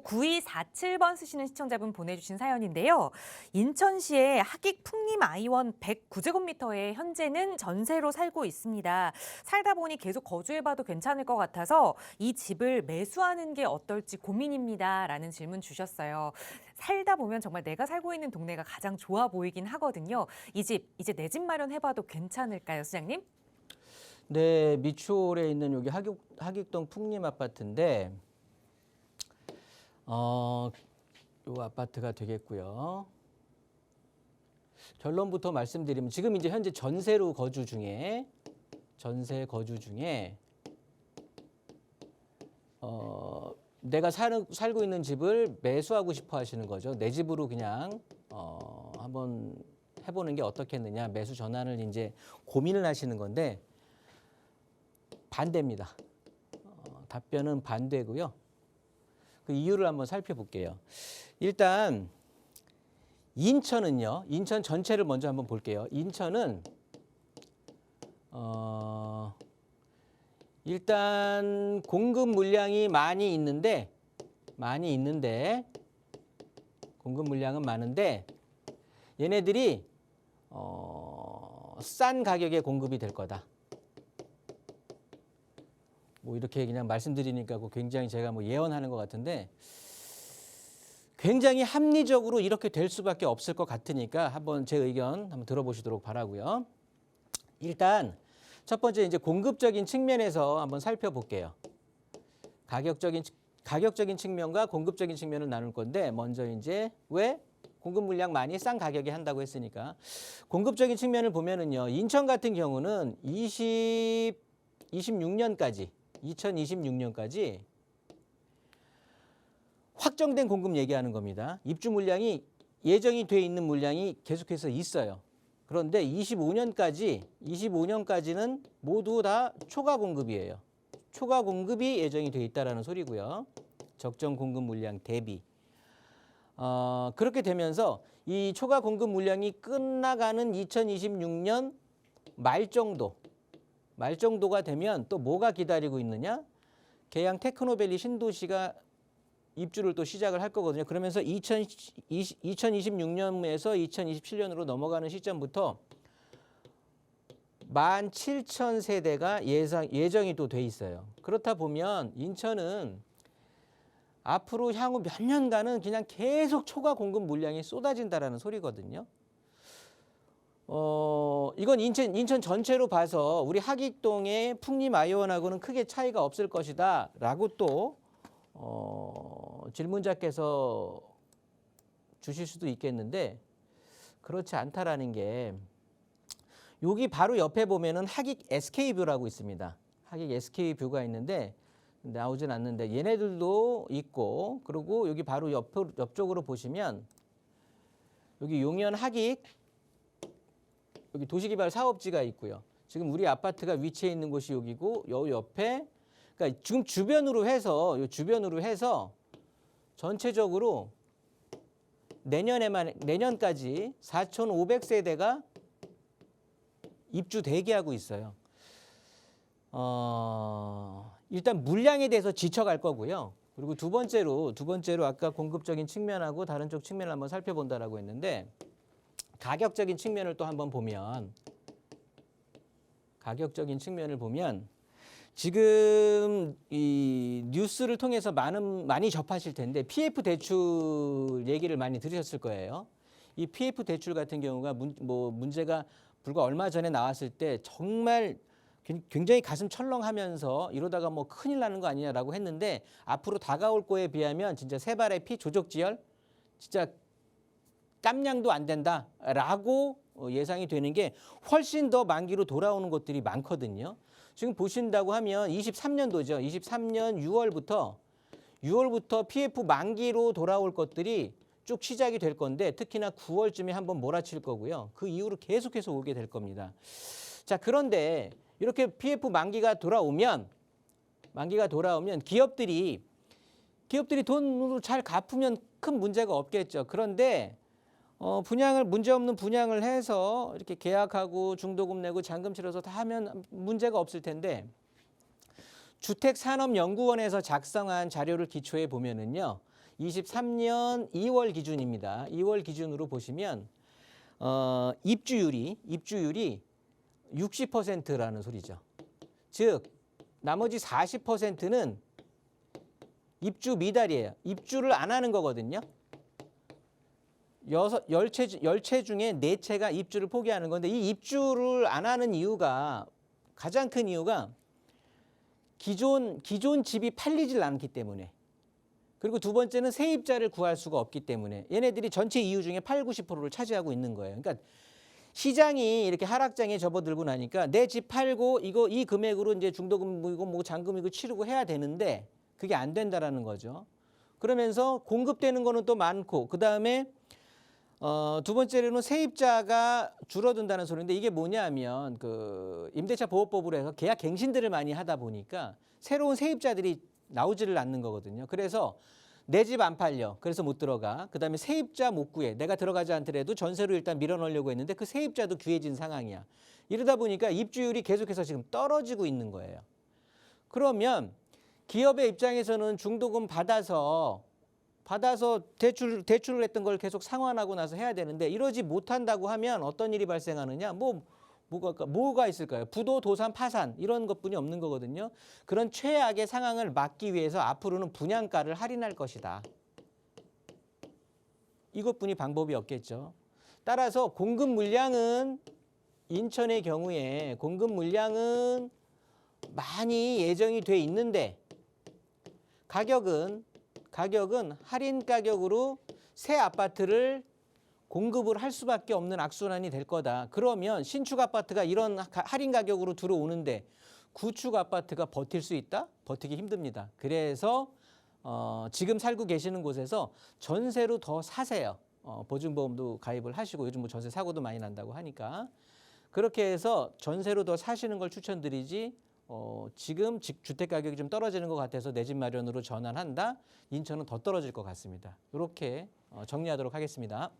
9247번 쓰시는 시청자분 보내주신 사연인데요. 인천시의 하객 풍림 아이원 109제곱미터에 현재는 전세로 살고 있습니다. 살다 보니 계속 거주해봐도 괜찮을 것 같아서 이 집을 매수하는 게 어떨지 고민입니다. 라는 질문 주셨어요. 살다 보면 정말 내가 살고 있는 동네가 가장 좋아 보이긴 하거든요. 이 집 이제 내 집 마련해봐도 괜찮을까요, 소장님? 네, 미추홀에 있는 여기 하객동 풍림 아파트인데, 요 아파트가 되겠고요. 결론부터 말씀드리면 지금 이제 현재 전세 거주 중에 내가 살고 있는 집을 매수하고 싶어 하시는 거죠. 내 집으로 그냥 한번 해보는 게 어떻겠느냐, 매수 전환을 이제 고민을 하시는 건데 반대입니다. 답변은 반대고요. 그 이유를 한번 살펴볼게요. 일단 인천은요. 인천 전체를 먼저 한번 볼게요. 인천은 일단 공급 물량이 많이 있는데 공급 물량은 많은데 얘네들이 싼 가격에 공급이 될 거다. 뭐 이렇게 그냥 말씀드리니까 굉장히 제가 뭐 예언하는 것 같은데 굉장히 합리적으로 이렇게 될 수밖에 없을 것 같으니까 한번 제 의견 한번 들어보시도록 바라고요. 일단 첫 번째 이제 공급적인 측면에서 한번 살펴볼게요. 가격적인 측면과 공급적인 측면을 나눌 건데 먼저 이제 왜 공급 물량 많이 싼 가격에 한다고 했으니까 공급적인 측면을 보면은요. 인천 같은 경우는 2026년까지 확정된 공급 얘기하는 겁니다. 입주 물량이 예정이 돼 있는 물량이 계속해서 있어요. 그런데 25년까지는 모두 다 초과 공급이에요. 초과 공급이 예정이 돼 있다라는 소리고요. 적정 공급 물량 대비. 그렇게 되면서 이 초과 공급 물량이 끝나가는 2026년 말정도가 되면 또 뭐가 기다리고 있느냐? 계양 테크노밸리 신도시가 입주를 또 시작을 할 거거든요. 그러면서 2026년에서 2027년으로 넘어가는 시점부터 17,000세대가 예정이 또 돼 있어요. 그렇다 보면 인천은 앞으로 향후 몇 년간은 그냥 계속 초과 공급 물량이 쏟아진다라는 소리거든요. 이건 인천 전체로 봐서 우리 하객동의 풍림 아이원하고는 크게 차이가 없을 것이다 라고 또 질문자께서 주실 수도 있겠는데 그렇지 않다라는 게 여기 바로 옆에 보면은 하객 SK뷰라고 있습니다. 하객 SK뷰가 있는데 나오진 않는데 얘네들도 있고 그리고 여기 바로 옆쪽으로 보시면 여기 용현 하객 여기 도시개발 사업지가 있고요. 지금 우리 아파트가 위치해 있는 곳이 여기고 요 옆에 그러니까 지금 주변으로 해서 전체적으로 내년까지 4,500세대가 입주 대기하고 있어요. 일단 물량에 대해서 지쳐갈 거고요. 그리고 두 번째로 아까 공급적인 측면하고 다른 쪽 측면을 한번 살펴본다라고 했는데 가격적인 측면을 또 한번 보면 지금 이 뉴스를 통해서 많이 접하실 텐데 PF 대출 얘기를 많이 들으셨을 거예요. 이 PF 대출 같은 경우가 문제가 불과 얼마 전에 나왔을 때 정말 굉장히 가슴 철렁하면서 이러다가 뭐 큰일 나는 거 아니냐라고 했는데 앞으로 다가올 거에 비하면 진짜 세 발의 피 조족지혈 진짜 깜냥도 안 된다라고 예상이 되는 게 훨씬 더 만기로 돌아오는 것들이 많거든요. 지금 보신다고 하면 23년도죠. 23년 6월부터 PF 만기로 돌아올 것들이 쭉 시작이 될 건데 특히나 9월쯤에 한번 몰아칠 거고요. 그 이후로 계속해서 오게 될 겁니다. 자, 그런데 이렇게 PF 만기가 돌아오면 기업들이 돈으로 잘 갚으면 큰 문제가 없겠죠. 그런데 문제없는 분양을 해서 이렇게 계약하고 중도금 내고 잔금 치러서 다 하면 문제가 없을 텐데 주택산업연구원에서 작성한 자료를 기초해 보면은요. 23년 2월 기준입니다. 2월 기준으로 보시면 입주율이 60%라는 소리죠. 즉 나머지 40%는 입주 미달이에요. 입주를 안 하는 거거든요. 10채 중에 4채가 입주를 포기하는 건데 이 입주를 안 하는 이유가 가장 큰 이유가 기존 집이 팔리질 않기 때문에 그리고 두 번째는 세입자를 구할 수가 없기 때문에 얘네들이 전체 이유 중에 80~90%를 차지하고 있는 거예요. 그러니까 시장이 이렇게 하락장에 접어들고 나니까 내 집 팔고 이 금액으로 이제 중도금이고 뭐 잔금이고 치르고 해야 되는데 그게 안 된다라는 거죠. 그러면서 공급되는 거는 또 많고 그다음에 두 번째로는 세입자가 줄어든다는 소리인데 이게 뭐냐면 그 임대차 보호법으로 해서 계약 갱신들을 많이 하다 보니까 새로운 세입자들이 나오지를 않는 거거든요. 그래서 내 집 안 팔려. 그래서 못 들어가. 그다음에 세입자 못 구해. 내가 들어가지 않더라도 전세로 일단 밀어넣으려고 했는데 그 세입자도 귀해진 상황이야. 이러다 보니까 입주율이 계속해서 지금 떨어지고 있는 거예요. 그러면 기업의 입장에서는 중도금 받아서 대출을 했던 걸 계속 상환하고 나서 해야 되는데 이러지 못한다고 하면 어떤 일이 발생하느냐? 뭐가 있을까요? 부도, 도산, 파산 이런 것뿐이 없는 거거든요. 그런 최악의 상황을 막기 위해서 앞으로는 분양가를 할인할 것이다. 이것뿐이 방법이 없겠죠. 따라서 공급 물량은 인천의 경우에 공급 물량은 많이 예정이 돼 있는데 가격은 할인 가격으로 새 아파트를 공급을 할 수밖에 없는 악순환이 될 거다. 그러면 신축 아파트가 이런 할인 가격으로 들어오는데 구축 아파트가 버틸 수 있다? 버티기 힘듭니다. 그래서 지금 살고 계시는 곳에서 전세로 더 사세요. 보증보험도 가입을 하시고 요즘 뭐 전세 사고도 많이 난다고 하니까 그렇게 해서 전세로 더 사시는 걸 추천드리지 지금 주택 가격이 좀 떨어지는 것 같아서 내 집 마련으로 전환한다? 인천은 더 떨어질 것 같습니다. 이렇게 정리하도록 하겠습니다.